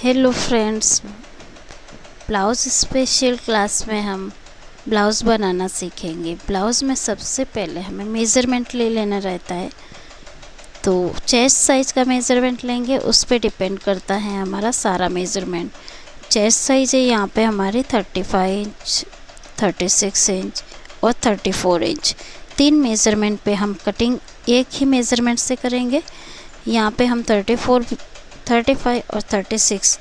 Hello friends, blouse special class में हम blouse बनाना सीखेंगे। ब्लाउज़ में सबसे पहले हमें मेज़रमेंट ले लेना रहता है। तो चेस्ट साइज़ का मेज़रमेंट लेंगे, उस पे डिपेंड करता है हमारा सारा मेज़रमेंट। चेस्ट साइज़ है यहाँ पे हमारी 35 इंच, 36 इंच और 34 इंच। 3 मेज़रमेंट पे हम कटिंग एक ही मेज़रमेंट से करेंगे। यहाँ पे हम 34, 35 और 36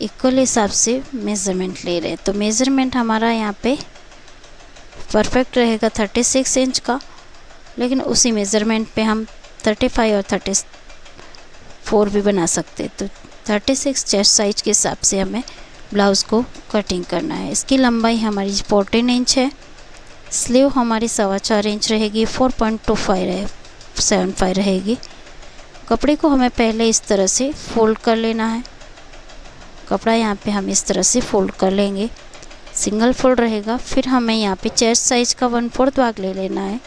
इक्वल हिसाब से मेज़रमेंट ले रहे हैं। तो मेज़रमेंट हमारा यहाँ पे परफेक्ट रहेगा 36 इंच का, लेकिन उसी मेज़रमेंट पे हम 35 और 34 भी बना सकते हैं। तो 36 चेस्ट साइज के हिसाब से हमें ब्लाउज़ को कटिंग करना है। इसकी लंबाई हमारी 14 इंच है। स्लीव हमारी 4.25 इंच रहेगी, 4.25 रहेगी। कपड़े को हमें पहले इस तरह से फोल्ड कर लेना है। कपड़ा यहाँ पे हम इस तरह से फोल्ड कर लेंगे, सिंगल फोल्ड रहेगा। फिर हमें यहाँ पे चेस्ट साइज़ का 1/4 भाग ले लेना है,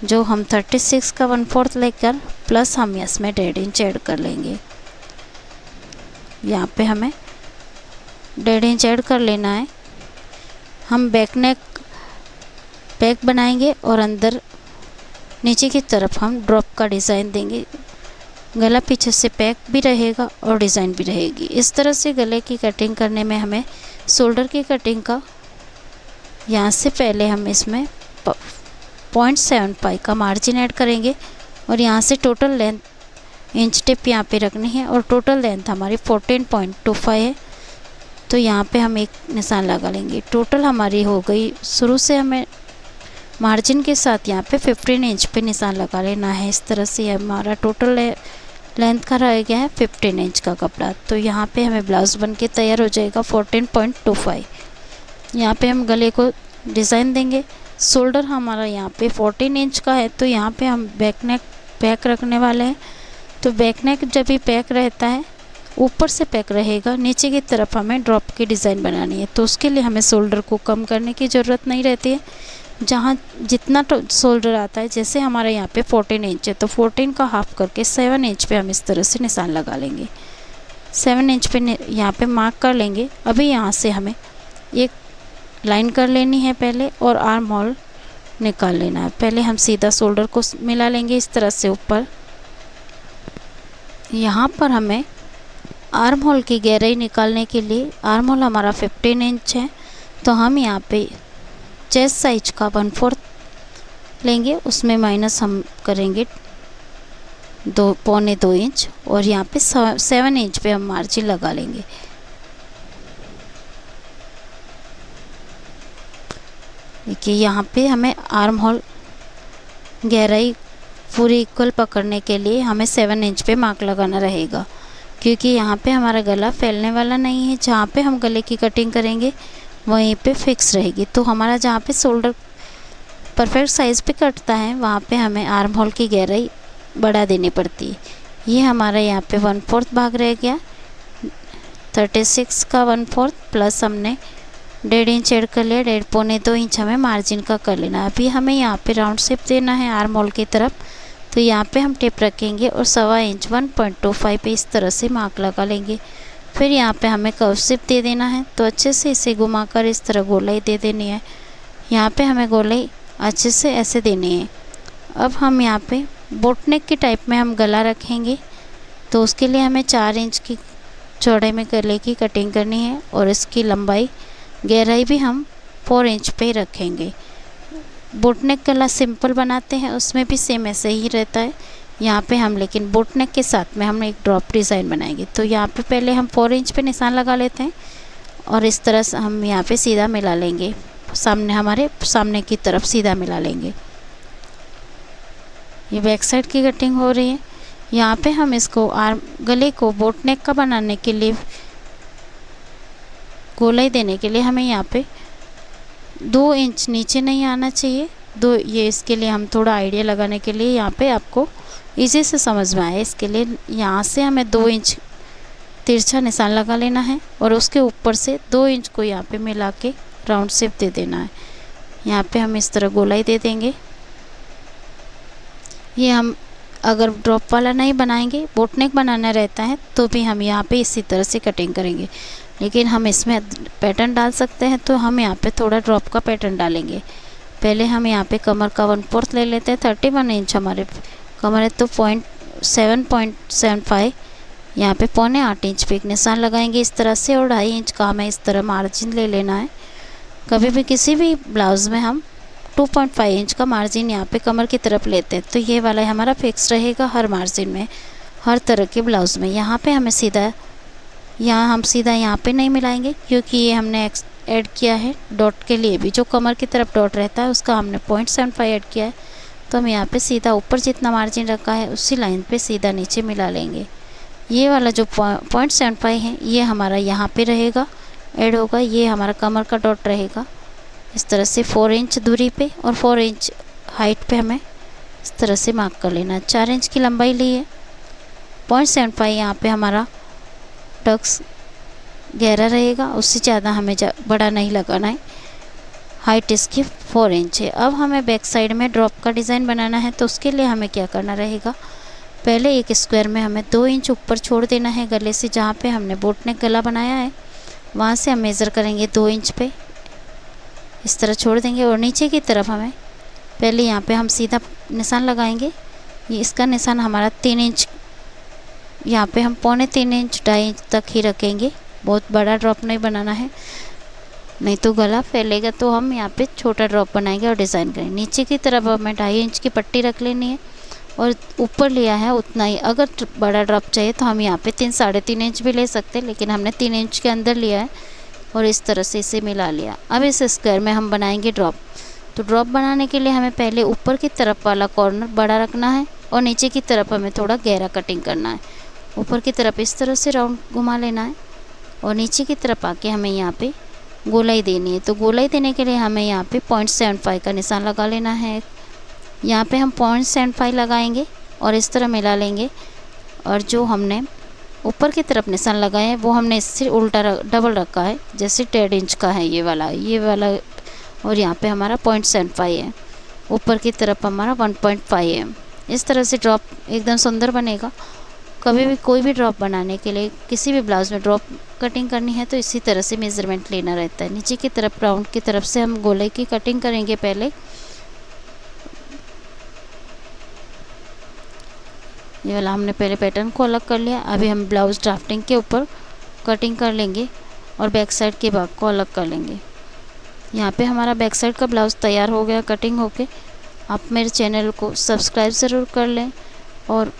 जो हम 36 का 1/4 लेकर प्लस हम इसमें 1.5 इंच ऐड कर लेंगे। यहाँ पे हमें 1.5 इंच ऐड कर लेना है। हम बैक बनाएंगे और अंदर नीचे की तरफ हम ड्रॉप का डिज़ाइन देंगे। गला पीछे से पैक भी रहेगा और डिज़ाइन भी रहेगी। इस तरह से गले की कटिंग करने में हमें शोल्डर की कटिंग का यहाँ से पहले हम इसमें 0.75 का मार्जिन ऐड करेंगे और यहाँ से टोटल लेंथ इंच टिप यहाँ पे रखनी है और टोटल लेंथ हमारी 14.25 है। तो यहाँ पे हम एक निशान लगा लेंगे। टोटल हमारी हो गई, शुरू से हमें मार्जिन के साथ यहाँ पे 15 इंच पे निशान लगा लेना है। इस तरह से हमारा टोटल लेंथ का रह गया है 15 इंच का कपड़ा। तो यहाँ पे हमें ब्लाउज़ बन के तैयार हो जाएगा 14.25। यहाँ पे हम गले को डिज़ाइन देंगे। शोल्डर हमारा यहाँ पे 14 इंच का है, तो यहाँ पे हम पैक रखने वाले हैं। तो बैक नेक जब भी पैक रहता है ऊपर से पैक रहेगा, नीचे की तरफ हमें ड्रॉप की डिज़ाइन बनानी है। तो उसके लिए हमें शोल्डर को कम करने की ज़रूरत नहीं रहती है। जहाँ जितना शोल्डर आता है, जैसे हमारे यहाँ पे 14 इंच है, तो 14 का हाफ करके 7 इंच पे हम इस तरह से निशान लगा लेंगे। 7 इंच पे यहाँ पे मार्क कर लेंगे। अभी यहाँ से हमें एक लाइन कर लेनी है पहले और आर्म होल निकाल लेना है। पहले हम सीधा शोल्डर को मिला लेंगे इस तरह से ऊपर। यहाँ पर हमें आर्म होल की गहराई निकालने के लिए, आर्म होल हमारा 15 इंच है, तो हम यहाँ पे चेस्ट साइज का 1/4 लेंगे, उसमें माइनस हम करेंगे 2.25 इंच और यहाँ पे 7 इंच पे हम मार्जिन लगा लेंगे। देखिए यहाँ पे हमें आर्म होल गहराई पूरी इक्वल पकड़ने के लिए हमें 7 इंच पे मार्क लगाना रहेगा, क्योंकि यहाँ पे हमारा गला फैलने वाला नहीं है। जहाँ पे हम गले की कटिंग करेंगे वहीं पे फिक्स रहेगी। तो हमारा जहाँ पे शोल्डर परफेक्ट साइज़ पे कटता है, वहाँ पे हमें आर्म होल की गहराई बढ़ा देनी पड़ती है। ये हमारा यहाँ पे 1/4 भाग रह गया। 36 का 1/4 प्लस हमने 1.5 इंच ऐड कर लिया, 1.5 इंच हमें मार्जिन का कर लेना। अभी हमें यहाँ पे राउंड शेप देना है आर्म होल की तरफ। तो यहाँ पे हम टिप रखेंगे और 1.25 इंच 1.25 पे इस तरह से मार्क लगा लेंगे। फिर यहाँ पे हमें कर्व शेप दे देना है। तो अच्छे से इसे घुमाकर इस तरह गोलाई दे देनी है। यहाँ पे हमें गोलाई अच्छे से ऐसे देनी है। अब हम यहाँ पे बोट नेक के टाइप में हम गला रखेंगे। तो उसके लिए हमें 4 इंच की चौड़ाई में गले की कटिंग करनी है और इसकी लंबाई गहराई भी हम 4 इंच पे रखेंगे। बोट नेक गला सिंपल बनाते हैं, उसमें भी सेम ऐसे ही रहता है। यहाँ पे हम लेकिन बोट नेक के साथ में हम एक ड्रॉप डिज़ाइन बनाएंगे। तो यहाँ पे पहले हम 4 इंच पे निशान लगा लेते हैं और इस तरह से हम यहाँ पे सीधा मिला लेंगे, हमारे सामने की तरफ सीधा मिला लेंगे। ये बैक साइड की कटिंग हो रही है। यहाँ पे हम इसको गले को बोट नेक का बनाने के लिए, गोलाई देने के लिए हमें यहाँ पे 2 इंच नीचे नहीं आना चाहिए। ये इसके लिए हम थोड़ा आइडिया लगाने के लिए यहाँ पे आपको इजी से समझ में आए, इसके लिए यहाँ से हमें 2 इंच तिरछा निशान लगा लेना है और उसके ऊपर से 2 इंच को यहाँ पे मिला के राउंड शेप दे देना है। यहाँ पे हम इस तरह गोलाई दे देंगे। ये हम अगर ड्रॉप वाला नहीं बनाएंगे, बोट नेक बनाना रहता है, तो भी हम यहाँ पे इसी तरह से कटिंग करेंगे। लेकिन हम इसमें पैटर्न डाल सकते हैं, तो हम यहाँ पे थोड़ा ड्रॉप का पैटर्न डालेंगे। पहले हम यहाँ पे कमर का 1/4 ले लेते हैं। 31 इंच हमारे कमर है, तो 7.75 यहाँ पे 7.25 इंच पे एक निशान लगाएंगे इस तरह से, और 2.5 इंच का हमें इस तरह मार्जिन ले लेना है। कभी भी किसी भी ब्लाउज़ में हम 2.5 इंच का मार्जिन यहाँ पे कमर की तरफ लेते हैं, तो ये वाला हमारा फिक्स रहेगा हर मार्जिन में, हर तरह के ब्लाउज़ में। यहाँ पे हमें सीधा यहाँ पे नहीं मिलाएंगे, क्योंकि ये हमने ऐड किया है डॉट के लिए भी, जो कमर की तरफ डॉट रहता है उसका हमने 0.75 ऐड किया है। तो हम यहाँ पे सीधा ऊपर जितना मार्जिन रखा है उसी लाइन पे सीधा नीचे मिला लेंगे। ये वाला जो 0.75 है ये हमारा यहाँ पे रहेगा, ऐड होगा। ये हमारा कमर का डॉट रहेगा इस तरह से 4 इंच दूरी पे, और 4 इंच हाइट पे हमें इस तरह से मार्क कर लेना है। 4 इंच की लंबाई ली है। 0.75 यहाँ पे हमारा टक्स गहरा रहेगा, उससे ज़्यादा हमें बड़ा नहीं लगाना है। हाइट इसकी 4 इंच है। अब हमें बैक साइड में ड्रॉप का डिज़ाइन बनाना है, तो उसके लिए हमें क्या करना रहेगा, पहले एक स्क्वायर में हमें 2 इंच ऊपर छोड़ देना है गले से। जहाँ पे हमने बोट नेक गला बनाया है वहाँ से हम मेज़र करेंगे 2 इंच पे, इस तरह छोड़ देंगे। और नीचे की तरफ हमें पहले यहाँ पे हम सीधा निशान लगाएंगे। ये इसका निशान हमारा 3 इंच, यहाँ पे हम 3.25 इंच 2.5 इंच तक ही रखेंगे। बहुत बड़ा ड्रॉप नहीं बनाना है, नहीं तो गला फैलेगा। तो हम यहाँ पे छोटा ड्रॉप बनाएंगे और डिज़ाइन करेंगे। नीचे की तरफ हमें 2.5 इंच की पट्टी रख लेनी है, और ऊपर लिया है उतना ही। अगर बड़ा ड्रॉप चाहिए तो हम यहाँ पे 3-3.5 इंच भी ले सकते हैं, लेकिन हमने 3 इंच के अंदर लिया है और इस तरह से इसे मिला लिया। अब इस स्क्वायर में हम बनाएंगे ड्रॉप। तो ड्रॉप बनाने के लिए हमें पहले ऊपर की तरफ वाला कॉर्नर बड़ा रखना है, और नीचे की तरफ हमें थोड़ा गहरा कटिंग करना है। ऊपर की तरफ इस तरह से राउंड घुमा लेना है, और नीचे की तरफ आके हमें यहाँ पे गोलाई देनी है। तो गोलाई देने के लिए हमें यहाँ पे 0.75 का निशान लगा लेना है। यहाँ पे हम 0.75 लगाएंगे और इस तरह मिला लेंगे। और जो हमने ऊपर की तरफ निशान लगाए हैं वो हमने इससे उल्टा डबल रखा है, जैसे 1.5 इंच का है ये वाला। और यहाँ पे हमारा 0.75 है, ऊपर की तरफ हमारा 1.5 है। इस तरह से ड्रॉप एकदम सुंदर बनेगा। कभी भी कोई भी ड्रॉप बनाने के लिए, किसी भी ब्लाउज़ में ड्रॉप कटिंग करनी है तो इसी तरह से मेज़रमेंट लेना रहता है। नीचे की तरफ राउंड की तरफ से हम गोले की कटिंग करेंगे। पहले ये वाला हमने पहले पैटर्न को अलग कर लिया। अभी हम ब्लाउज़ ड्राफ्टिंग के ऊपर कटिंग कर लेंगे और बैक साइड के भाग को अलग कर लेंगे। यहाँ पे हमारा बैक साइड का ब्लाउज़ तैयार हो गया कटिंग होके। आप मेरे चैनल को सब्सक्राइब ज़रूर कर लें, और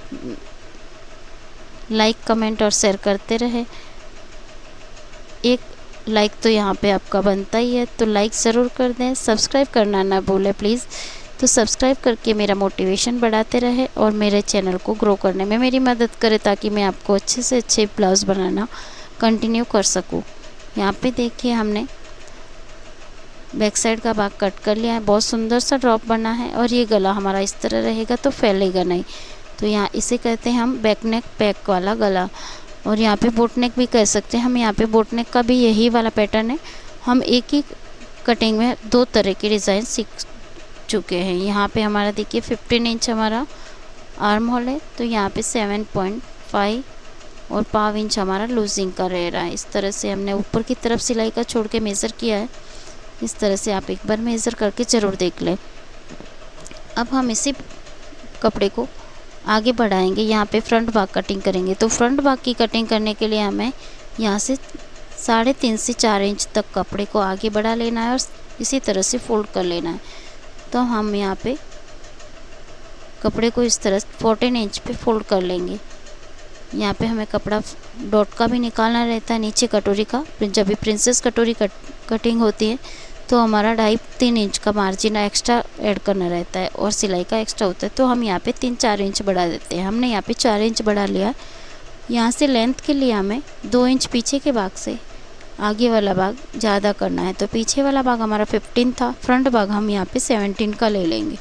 लाइक कमेंट और शेयर करते रहे। एक लाइक तो यहाँ पे आपका बनता ही है, तो लाइक ज़रूर कर दें। सब्सक्राइब करना ना भूलें प्लीज़। तो सब्सक्राइब करके मेरा मोटिवेशन बढ़ाते रहे और मेरे चैनल को ग्रो करने में मेरी मदद करें, ताकि मैं आपको अच्छे से अच्छे ब्लाउज़ बनाना कंटिन्यू कर सकूँ। यहाँ पे देखिए हमने बैक साइड का भाग कट कर लिया है। बहुत सुंदर सा ड्रॉप बना है, और ये गला हमारा इस तरह रहेगा तो फैलेगा नहीं। तो यहाँ इसे कहते हैं हम बैक नेक पैक वाला गला, और यहाँ पे बोट नेक भी कह सकते हैं हम। यहाँ पे बोट नेक का भी यही वाला पैटर्न है। हम एक ही कटिंग में 2 तरह के डिज़ाइन सीख चुके हैं। यहाँ पे हमारा देखिए 15 इंच हमारा आर्म होल है, तो यहाँ पे 7.5 और 1/2 इंच हमारा लूजिंग का रह रहा है। इस तरह से हमने ऊपर की तरफ सिलाई का छोड़ के मेज़र किया है। इस तरह से आप एक बार मेज़र करके ज़रूर देख लें। अब हम इसी कपड़े को आगे बढ़ाएंगे। यहाँ पे फ्रंट भाग कटिंग करेंगे। तो फ्रंट भाग की कटिंग करने के लिए हमें यहाँ से 3.5 से 4 इंच तक कपड़े को आगे बढ़ा लेना है, और इसी तरह से फोल्ड कर लेना है। तो हम यहाँ पे कपड़े को इस तरह 14 इंच पे फोल्ड कर लेंगे। यहाँ पे हमें कपड़ा डॉट का भी निकालना रहता है, नीचे कटोरी का। जब भी प्रिंसेस कटोरी कटिंग होती है तो हमारा 2.5-3 इंच का मार्जिन एक्स्ट्रा ऐड करना रहता है, और सिलाई का एक्स्ट्रा होता है। तो हम यहाँ पे 3-4 इंच बढ़ा देते हैं। हमने यहाँ पे 4 इंच बढ़ा लिया। यहाँ से लेंथ के लिए हमें 2 इंच पीछे के भाग से आगे वाला भाग ज़्यादा करना है। तो पीछे वाला भाग हमारा 15 था, फ्रंट भाग हम यहाँ पे 17 का ले लेंगे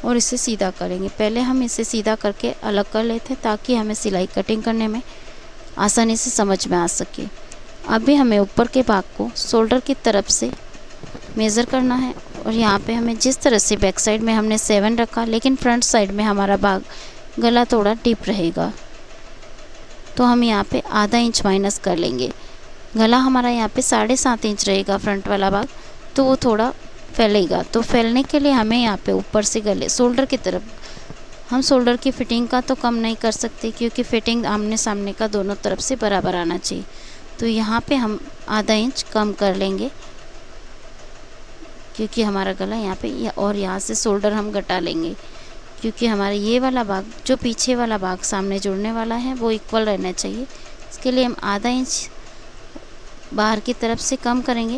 और इसे सीधा करेंगे। पहले हम इसे सीधा करके अलग कर लेते हैं, ताकि हमें सिलाई कटिंग करने में आसानी से समझ में आ सके। अभी हमें ऊपर के भाग को शोल्डर की तरफ से मेज़र करना है, और यहाँ पे हमें जिस तरह से बैक साइड में हमने 7 रखा, लेकिन फ्रंट साइड में हमारा भाग गला थोड़ा डीप रहेगा, तो हम यहाँ पे आधा इंच माइनस कर लेंगे। गला हमारा यहाँ पे 7.5 इंच रहेगा फ्रंट वाला भाग, तो वो थोड़ा फैलेगा। तो फैलने के लिए हमें यहाँ पे ऊपर से गले शोल्डर की तरफ, हम शोल्डर की फिटिंग का तो कम नहीं कर सकते, क्योंकि फिटिंग आमने सामने का दोनों तरफ से बराबर आना चाहिए। तो यहाँ पे हम आधा इंच कम कर लेंगे, क्योंकि हमारा गला यहाँ पे और यहाँ से शोल्डर हम घटा लेंगे, क्योंकि हमारा ये वाला भाग जो पीछे वाला भाग सामने जुड़ने वाला है वो इक्वल रहना चाहिए। इसके लिए हम आधा इंच बाहर की तरफ से कम करेंगे,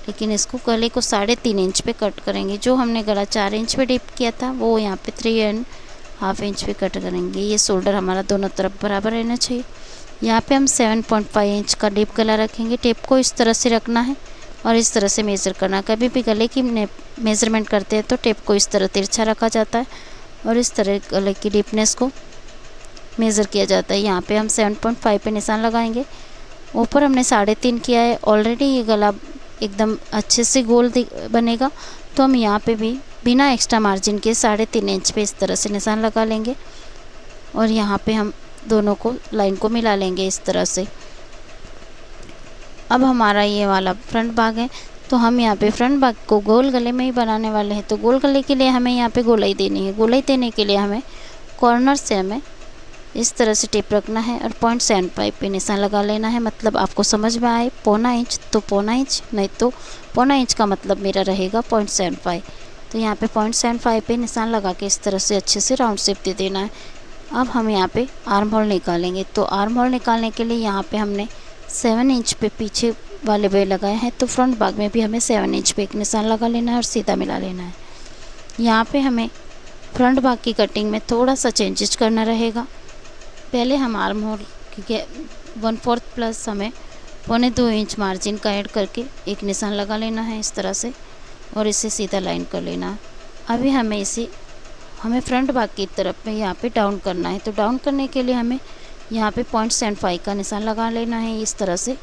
लेकिन इसको गले को 3.5 इंच पे कट करेंगे। जो हमने गला 4 इंच पे डिप किया था वो यहाँ पे 3.5 इंच पे कट करेंगे। ये शोल्डर हमारा दोनों तरफ बराबर रहना चाहिए। यहाँ पे हम 7.5 इंच का डिप गला रखेंगे। टेप को इस तरह से रखना है और इस तरह से मेज़र करना। कभी भी गले की मेज़रमेंट करते हैं तो टेप को इस तरह तिरछा रखा जाता है और इस तरह गले की डीपनेस को मेज़र किया जाता है। यहाँ पे हम 7.5 पे निशान लगाएंगे। ऊपर हमने 3.5 किया है ऑलरेडी। ये गला एकदम अच्छे से गोल बनेगा, तो हम यहाँ पे भी बिना एक्स्ट्रा मार्जिन के 3.5 इंच पे इस तरह से निशान लगा लेंगे और यहाँ पे हम दोनों को लाइन को मिला लेंगे इस तरह से। अब हमारा ये वाला फ्रंट भाग है, तो हम यहाँ पे फ्रंट भाग को गोल गले में ही बनाने वाले हैं। तो गोल गले के लिए हमें यहाँ पे गोलाई देनी है। गोलाई देने के लिए हमें कॉर्नर से हमें इस तरह से टेप रखना है और 0.75 पे निशान लगा लेना है। मतलब आपको समझ में आए 0.25 इंच तो 0.25 इंच, नहीं तो 0.25 इंच का मतलब मेरा रहेगा 0.75। तो यहाँ पे 0.75 पे निशान लगा के इस तरह से अच्छे से राउंड शेप दे देना है। अब हम यहाँ पे आर्म होल निकालेंगे। तो आर्म होल निकालने के लिए यहाँ पे हमने 7 इंच पे पीछे वाले वे लगाए हैं, तो फ्रंट भाग में भी हमें 7 इंच पे एक निशान लगा लेना है और सीधा मिला लेना है। यहाँ पे हमें फ्रंट भाग की कटिंग में थोड़ा सा चेंजेस करना रहेगा। पहले हम आर्म होल क्योंकि 1/4 प्लस हमें 1.25 इंच मार्जिन का ऐड करके एक निशान लगा लेना है इस तरह से और इसे सीधा लाइन कर लेना है। अभी हमें फ्रंट भाग की तरफ में यहाँ पे डाउन करना है। तो डाउन करने के लिए हमें यहाँ पे 0.75 का निशान लगा लेना है इस तरह से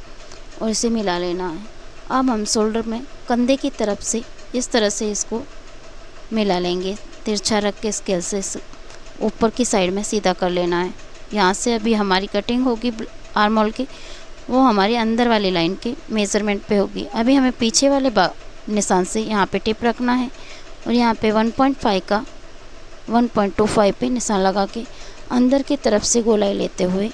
और इसे मिला लेना है। अब हम शोल्डर में कंधे की तरफ से इस तरह से इसको मिला लेंगे। तिरछा रख के स्केल से ऊपर की साइड में सीधा कर लेना है। यहाँ से अभी हमारी कटिंग होगी आर्म होल की, वो हमारी अंदर वाली लाइन के मेज़रमेंट पे होगी। अभी हमें पीछे वाले निशान से यहाँ पे टिप रखना है और यहाँ पे 1.5 का 1.25 पे निशान लगा के अंदर की तरफ से गोलाई लेते हुए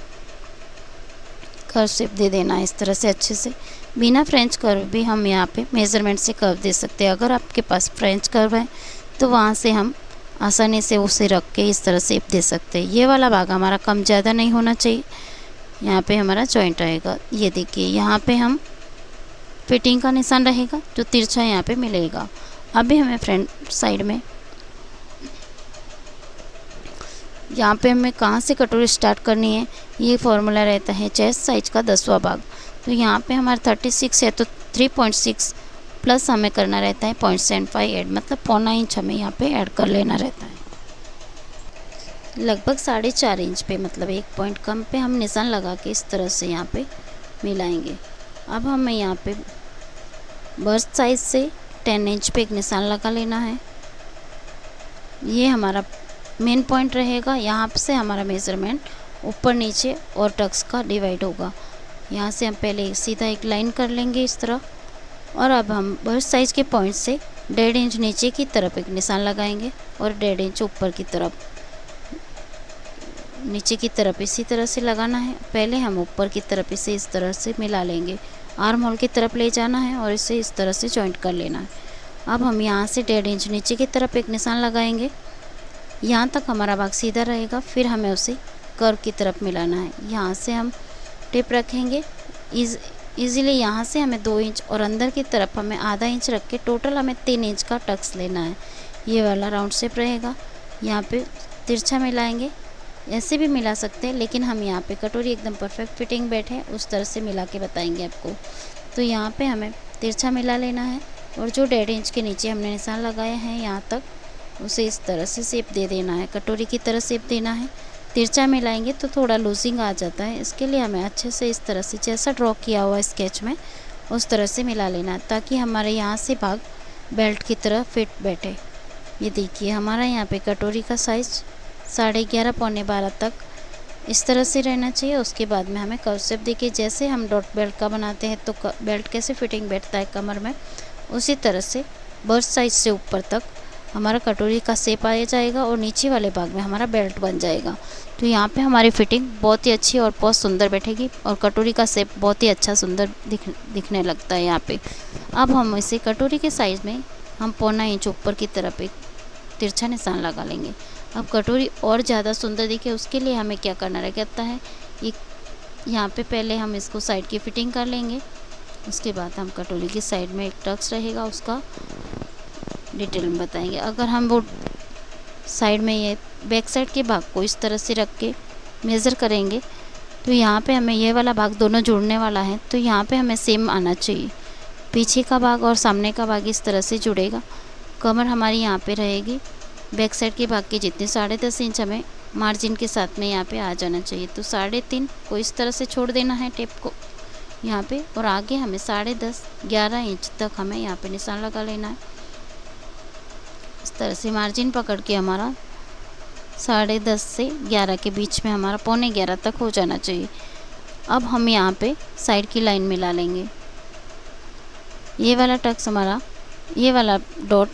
कर्व शेप दे देना है इस तरह से अच्छे से। बिना फ्रेंच कर्व भी हम यहाँ पे मेज़रमेंट से कर्व दे सकते हैं। अगर आपके पास फ्रेंच कर्व है तो वहाँ से हम आसानी से उसे रख के इस तरह शेप दे सकते हैं। ये वाला भाग हमारा कम ज़्यादा नहीं होना चाहिए। यहाँ पे हमारा जॉइंट आएगा। ये देखिए यहाँ पे हम फिटिंग का निशान रहेगा जो तिरछा यहाँ पे मिलेगा। अभी हमें फ्रंट साइड में यहाँ पे हमें कहाँ से कटोरी स्टार्ट करनी है, ये फॉर्मूला रहता है चेस्ट साइज का 10वां भाग। तो यहाँ पे हमारा 36 है तो 3.6 प्लस हमें करना रहता है 0.75 ऐड, मतलब 0.25 इंच हमें यहाँ पे ऐड कर लेना रहता है। लगभग 4.5 इंच पे, मतलब 1 पॉइंट कम पे हम निशान लगा के इस तरह से यहाँ पे मिलाएंगे। अब हमें यहाँ पे बर्स्ट साइज से 10 इंच पे एक निशान लगा लेना है। ये हमारा मेन पॉइंट रहेगा। यहाँ से हमारा मेज़रमेंट ऊपर नीचे और टक्स का डिवाइड होगा। यहाँ से हम पहले सीधा एक लाइन कर लेंगे इस तरह और अब हम बर्स्ट साइज के पॉइंट से 1.5 इंच नीचे की तरफ एक निशान लगाएंगे और 1.5 इंच ऊपर की तरफ नीचे की तरफ इसी तरह से लगाना है। पहले हम ऊपर की तरफ इसे इस तरह से मिला लेंगे, आर्म होल की तरफ ले जाना है और इसे इस तरह से जॉइंट कर लेना है। अब हम यहाँ से 1.5 इंच नीचे की तरफ एक निशान लगाएंगे। यहाँ तक हमारा भाग सीधा रहेगा, फिर हमें उसे कर्व की तरफ मिलाना है। यहाँ से हम टिप रखेंगे इजीली। यहाँ से हमें 2 इंच और अंदर की तरफ हमें आधा इंच रख के टोटल हमें 3 इंच का टक्स लेना है। ये वाला राउंड शेप रहेगा। यहाँ पे तिरछा मिलाएंगे, ऐसे भी मिला सकते हैं, लेकिन हम यहाँ पे कटोरी एकदम परफेक्ट फिटिंग बैठे उस तरह से मिला के बताएंगे आपको। तो यहाँ पे हमें तिरछा मिला लेना है और जो 1.5 इंच के नीचे हमने निशान लगाए हैं यहाँ तक उसे इस तरह से शेप दे देना है, कटोरी की तरह शेप देना है। तिरछा मिलाएंगे तो थोड़ा लूजिंग आ जाता है, इसके लिए हमें अच्छे से इस तरह से जैसा ड्रॉ किया हुआ स्केच में उस तरह से मिला लेना है, ताकि हमारे यहाँ से भाग बेल्ट की तरह फिट बैठे। ये देखिए हमारा यहाँ पे कटोरी का साइज़ 11:30 पौने 12 तक इस तरह से रहना चाहिए। उसके बाद में हमें कर्व शेप, देखिए जैसे हम डॉट बेल्ट का बनाते हैं तो बेल्ट कैसे फिटिंग बैठता है कमर में, उसी तरह से बर्स्ट साइज से ऊपर तक हमारा कटोरी का शेप आ जाएगा और नीचे वाले भाग में हमारा बेल्ट बन जाएगा। तो यहाँ पे हमारी फिटिंग बहुत ही अच्छी और बहुत सुंदर बैठेगी और कटोरी का शेप बहुत ही अच्छा सुंदर दिखने लगता है यहाँ पे। अब हम इसे कटोरी के साइज़ में हम 1.25 इंच ऊपर की तरफ एक तिरछा निशान लगा लेंगे। अब कटोरी और ज़्यादा सुंदर दिखे उसके लिए हमें क्या करना रहता है, एक यहाँ पे पहले हम इसको साइड की फिटिंग कर लेंगे। उसके बाद हम कटोरी की साइड में एक टक्स रहेगा, उसका डिटेल में बताएंगे। अगर हम वो साइड में ये बैक साइड के भाग को इस तरह से रख के मेज़र करेंगे तो यहाँ पे हमें ये वाला भाग दोनों जुड़ने वाला है, तो यहाँ पे हमें सेम आना चाहिए। पीछे का भाग और सामने का भाग इस तरह से जुड़ेगा। कमर हमारी यहाँ पे रहेगी, बैक साइड के भाग के जितने 3.5 इंच हमें मार्जिन के साथ में यहाँ पे आ जाना चाहिए। तो 3.5 को इस तरह से छोड़ देना है टेप को यहाँ पे, और आगे हमें 10.5 11 इंच तक हमें यहाँ पे निशान लगा लेना है। इस तरह से मार्जिन पकड़ के हमारा 10.5 से 11 के बीच में हमारा 11:15 तक हो जाना चाहिए। अब हम यहाँ पे साइड की लाइन मिला लेंगे। ये वाला टक्स हमारा, ये वाला डॉट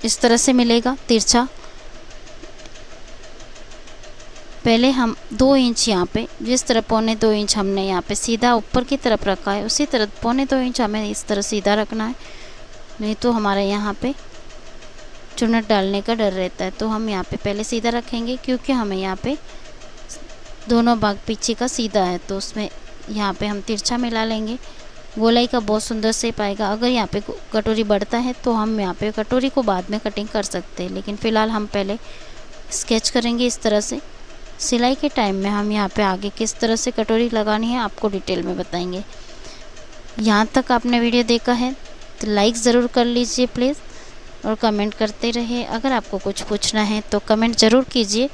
इस तरह से मिलेगा तिरछा। पहले हम 2 इंच यहाँ पे, जिस तरह 1.25 इंच हमने यहाँ पे सीधा ऊपर की तरफ रखा है उसी तरह 1.25 इंच हमें इस तरह सीधा रखना है, नहीं तो हमारे यहाँ पे चुनट डालने का डर रहता है। तो हम यहाँ पे पहले सीधा रखेंगे क्योंकि हमें यहाँ पे दोनों भाग पीछे का सीधा है, तो उसमें यहाँ पे हम तिरछा मिला लेंगे। गोलाई का बहुत सुंदर शेप आएगा। अगर यहाँ पे कटोरी बढ़ता है तो हम यहाँ पे कटोरी को बाद में कटिंग कर सकते हैं, लेकिन फ़िलहाल हम पहले स्केच करेंगे इस तरह से। सिलाई के टाइम में हम यहाँ पे आगे किस तरह से कटोरी लगानी है आपको डिटेल में बताएंगे। यहाँ तक आपने वीडियो देखा है तो लाइक ज़रूर कर लीजिए प्लीज़, और कमेंट करते रहिए। अगर आपको कुछ पूछना है तो कमेंट ज़रूर कीजिए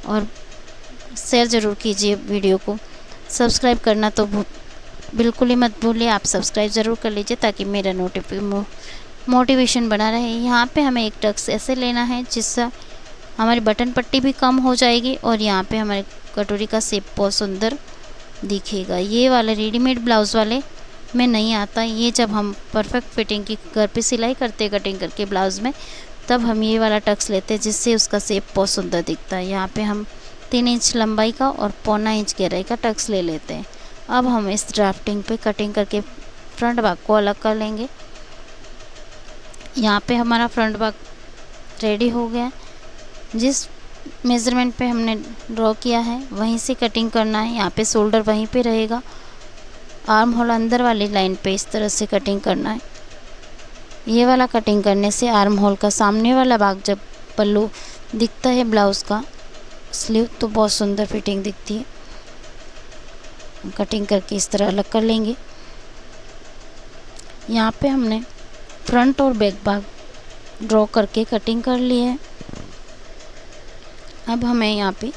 और शेयर ज़रूर कीजिए वीडियो को। सब्सक्राइब करना तो बिल्कुल ही मत भूलिए, आप सब्सक्राइब ज़रूर कर लीजिए ताकि मेरा मोटिवेशन बना रहे। यहाँ पे हमें एक टक्स ऐसे लेना है जिससे हमारी बटन पट्टी भी कम हो जाएगी और यहाँ पे हमारे कटोरी का शेप बहुत सुंदर दिखेगा। ये वाले रेडीमेड ब्लाउज़ वाले में नहीं आता, ये जब हम परफेक्ट फिटिंग की घर पे सिलाई करते हैं कटिंग करके ब्लाउज़ में, तब हम ये वाला टक्स लेते हैं जिससे उसका शेप बहुत सुंदर दिखता है। यहाँ पे हम 3 इंच लंबाई का और 1.25 इंच गहराई का टक्स ले लेते हैं। अब हम इस ड्राफ्टिंग पे कटिंग करके फ्रंट भाग को अलग कर लेंगे। यहाँ पे हमारा फ्रंट भाग रेडी हो गया। जिस मेज़रमेंट पे हमने ड्रॉ किया है वहीं से कटिंग करना है। यहाँ पे शोल्डर वहीं पे रहेगा, आर्म होल अंदर वाली लाइन पे इस तरह से कटिंग करना है। ये वाला कटिंग करने से आर्म होल का सामने वाला भाग जब पल्लू दिखता है ब्लाउज़ का स्लीव तो बहुत सुंदर फिटिंग दिखती है। कटिंग करके इस तरह अलग कर लेंगे। यहाँ पे हमने फ्रंट और बैक भाग ड्रॉ करके कटिंग कर ली है। अब हमें यहाँ पे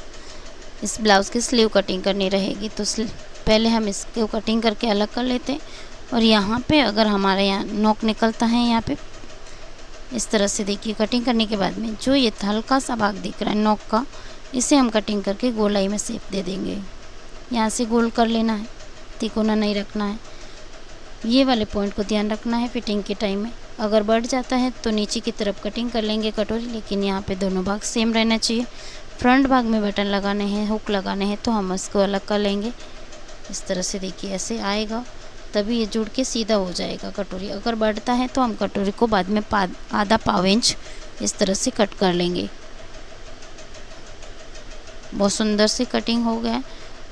इस ब्लाउज़ की स्लीव कटिंग करनी रहेगी, तो पहले हम इसको कटिंग करके अलग कर लेते हैं। और यहाँ पे अगर हमारे यहाँ नोक निकलता है यहाँ पे इस तरह से, देखिए कटिंग करने के बाद में जो ये हल्का सा भाग दिख रहा है नोक का, इसे हम कटिंग करके गोलाई में शेप दे देंगे। यहाँ से गोल कर लेना है, तिकोना नहीं रखना है। ये वाले पॉइंट को ध्यान रखना है फिटिंग के टाइम में। अगर बढ़ जाता है तो नीचे की तरफ कटिंग कर लेंगे कटोरी, लेकिन यहाँ पे दोनों भाग सेम रहना चाहिए। फ्रंट भाग में बटन लगाने हैं, हुक लगाने हैं, तो हम इसको अलग कर लेंगे इस तरह से। देखिए ऐसे आएगा तभी ये जुड़ के सीधा हो जाएगा कटोरी। अगर बढ़ता है तो हम कटोरी को बाद में आधा पाव इंच इस तरह से कट कर लेंगे। बहुत सुंदर सी कटिंग हो गया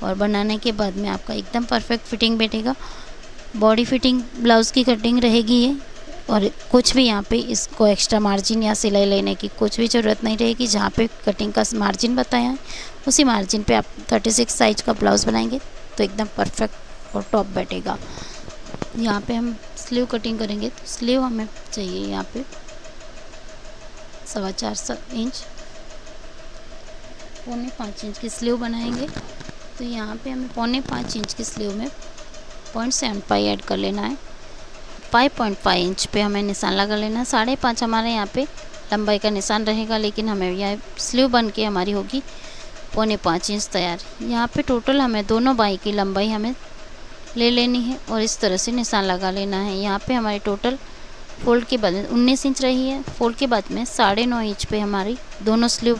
और बनाने के बाद में आपका एकदम परफेक्ट फिटिंग बैठेगा। बॉडी फिटिंग ब्लाउज़ की कटिंग रहेगी ये, और कुछ भी यहाँ पे इसको एक्स्ट्रा मार्जिन या सिलाई लेने की कुछ भी ज़रूरत नहीं रहेगी। जहाँ पे कटिंग का मार्जिन बताया है उसी मार्जिन पे आप 36 साइज का ब्लाउज़ बनाएंगे तो एकदम परफेक्ट और टॉप बैठेगा। यहाँ पे हम स्लीव कटिंग करेंगे तो स्लीव हमें चाहिए यहाँ पे 4.25 इंच, 4.25 इंच की स्लीव बनाएंगे। तो यहाँ पे हमें 4.25 इंच की स्लीव में 0.75 ऐड कर लेना है। 5.5 इंच पे हमें निशान लगा लेना है। 5.5 हमारे यहाँ पे लंबाई का निशान रहेगा, लेकिन हमें यह स्लीव बन के हमारी होगी 4.25 इंच तैयार। यहाँ पे टोटल हमें दोनों बाई की लंबाई हमें ले लेनी है और इस तरह से निशान लगा लेना है। यहाँ पे हमारी टोटल फोल्ड के बाद 19 इंच रही है, फोल्ड के बाद में 9.5 इंच पे हमारी दोनों स्लीव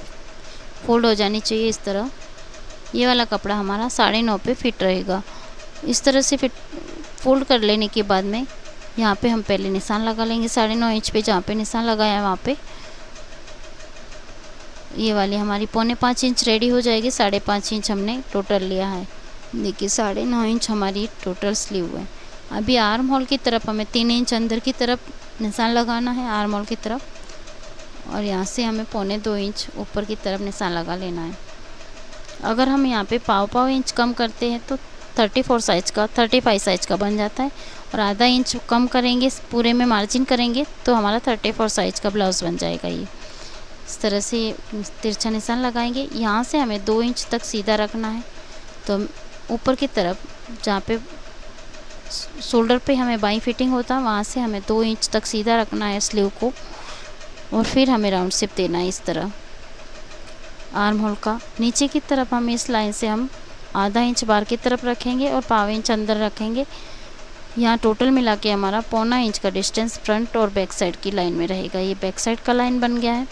फोल्ड हो जानी चाहिए। इस तरह ये वाला कपड़ा हमारा 9.5 पे फिट रहेगा। इस तरह से फिट फोल्ड कर लेने के बाद में यहाँ पे हम पहले निशान लगा लेंगे 9.5 इंच पे। जहाँ पे निशान लगाया है वहाँ पे ये वाली हमारी 4.25 इंच रेडी हो जाएगी। 5.5 इंच हमने टोटल लिया है। देखिए 9.5 इंच हमारी टोटल स्लीव है। अभी आर्म होल की तरफ हमें 3 इंच अंदर की तरफ निशान लगाना है, आर्म होल की तरफ, और यहाँ से हमें 2.25 इंच ऊपर की तरफ निशान लगा लेना है। अगर हम यहाँ पे पाव इंच कम करते हैं तो 35 साइज का बन जाता है, और आधा इंच कम करेंगे पूरे में मार्जिन करेंगे तो हमारा 34 साइज का ब्लाउज़ बन जाएगा। ये इस तरह से तिरछा निशान लगाएंगे। यहाँ से हमें 2 इंच तक सीधा रखना है, तो ऊपर की तरफ जहाँ पे शोल्डर पे हमें बाई फिटिंग होता है वहाँ से हमें 2 इंच तक सीधा रखना है स्लीव को, और फिर हमें राउंड शेप देना है इस तरह। आर्म होल का नीचे की तरफ हम इस लाइन से हम आधा इंच बाहर की तरफ रखेंगे और पाव इंच अंदर रखेंगे। यहाँ टोटल मिला के हमारा 0.25 इंच का डिस्टेंस फ्रंट और बैक साइड की लाइन में रहेगा। ये बैक साइड का लाइन बन गया है,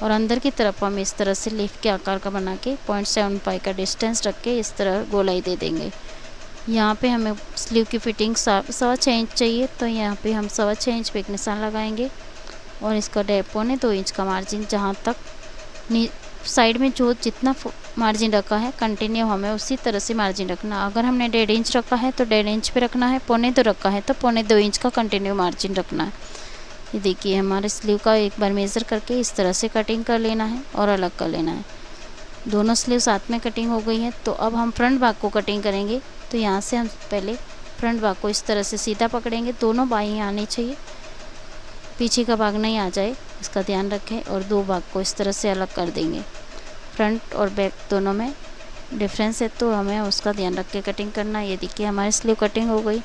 और अंदर की तरफ हम इस तरह से लीफ के आकार का बना के 0.75 का डिस्टेंस रख के इस तरह गोलाई दे देंगे। यहाँ पे हमें स्लीव की फिटिंग 6.25 इंच चाहिए, तो यहाँ पे हम 6.25 इंच पे एक निशान लगाएंगे, और इसका 1.25 इंच का मार्जिन जहाँ तक साइड में जो जितना मार्जिन रखा है कंटिन्यू हमें उसी तरह से मार्जिन रखना। अगर हमने 1.5 इंच रखा है तो 1.5 इंच पे रखना है, 2.25 रखा है तो 2.25 इंच का कंटिन्यू मार्जिन रखना है। ये देखिए हमारे स्लीव का एक बार मेज़र करके इस तरह से कटिंग कर लेना है और अलग कर लेना है। दोनों स्लीव साथ में कटिंग हो गई है, तो अब हम फ्रंट भाग को कटिंग करेंगे। तो यहाँ से हम पहले फ्रंट भाग को इस तरह से सीधा पकड़ेंगे, दोनों बाएँ आनी चाहिए, पीछे का भाग नहीं आ जाए इसका ध्यान रखें, और 2 भाग को इस तरह से अलग कर देंगे। फ्रंट और बैक दोनों में डिफरेंस है तो हमें उसका ध्यान रख के कटिंग करना। ये देखिए हमारी स्लीव कटिंग हो गई।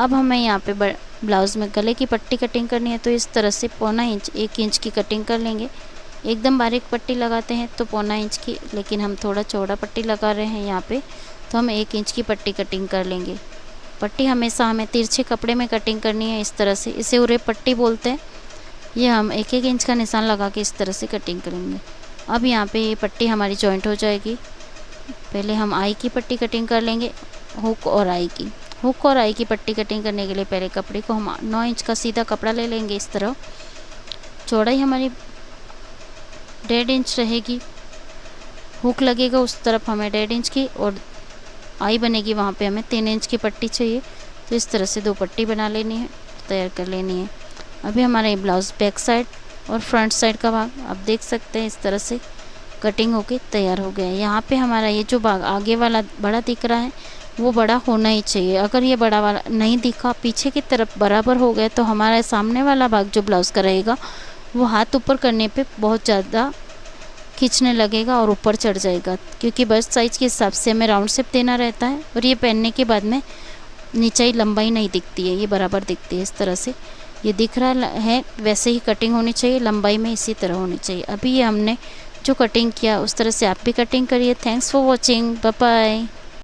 अब हमें यहाँ पे ब्लाउज़ में गले की पट्टी कटिंग करनी है, तो इस तरह से 0.25 इंच 1 इंच की कटिंग कर लेंगे। एकदम बारीक पट्टी लगाते हैं तो 0.25 इंच की, लेकिन हम थोड़ा चौड़ा पट्टी लगा रहे हैं यहाँ पे, तो हम 1 इंच की पट्टी कटिंग कर लेंगे। पट्टी हमेशा हमें तिरछे कपड़े में कटिंग करनी है इस तरह से, इसे उरे पट्टी बोलते हैं। ये हम 1-1 इंच का निशान लगा के इस तरह से कटिंग करेंगे। अब यहाँ पे ये पट्टी हमारी जॉइंट हो जाएगी। पहले हम आई की पट्टी कटिंग कर लेंगे, हुक और आई की। हुक और आई की पट्टी कटिंग करने के लिए पहले कपड़े को हम 9 इंच का सीधा कपड़ा ले लेंगे इस तरह। चौड़ाई हमारी 1.5 इंच रहेगी, हुक लगेगा उस तरफ हमें 1.5 इंच की, और आई बनेगी वहाँ पे हमें 3 इंच की पट्टी चाहिए। तो इस तरह से 2 पट्टी बना लेनी है, तैयार कर लेनी है। अभी हमारा ये ब्लाउज़ बैक साइड और फ्रंट साइड का भाग आप देख सकते हैं इस तरह से कटिंग होके तैयार हो गया है। यहाँ पे हमारा ये जो भाग आगे वाला बड़ा दिख रहा है वो बड़ा होना ही चाहिए। अगर ये बड़ा वाला नहीं दिखा, पीछे की तरफ बराबर हो गया, तो हमारा सामने वाला भाग जो ब्लाउज़ का रहेगा वो हाथ ऊपर करने पे बहुत ज़्यादा खींचने लगेगा और ऊपर चढ़ जाएगा, क्योंकि बस्ट साइज़ के हिसाब से हमें राउंड शेप देना रहता है। और ये पहनने के बाद में नीचे लंबाई नहीं दिखती है, ये बराबर दिखती है। इस तरह से ये दिख रहा है वैसे ही कटिंग होनी चाहिए, लंबाई में इसी तरह होनी चाहिए। अभी ये हमने जो कटिंग किया उस तरह से आप भी कटिंग करिए। Thanks for watching, bye bye.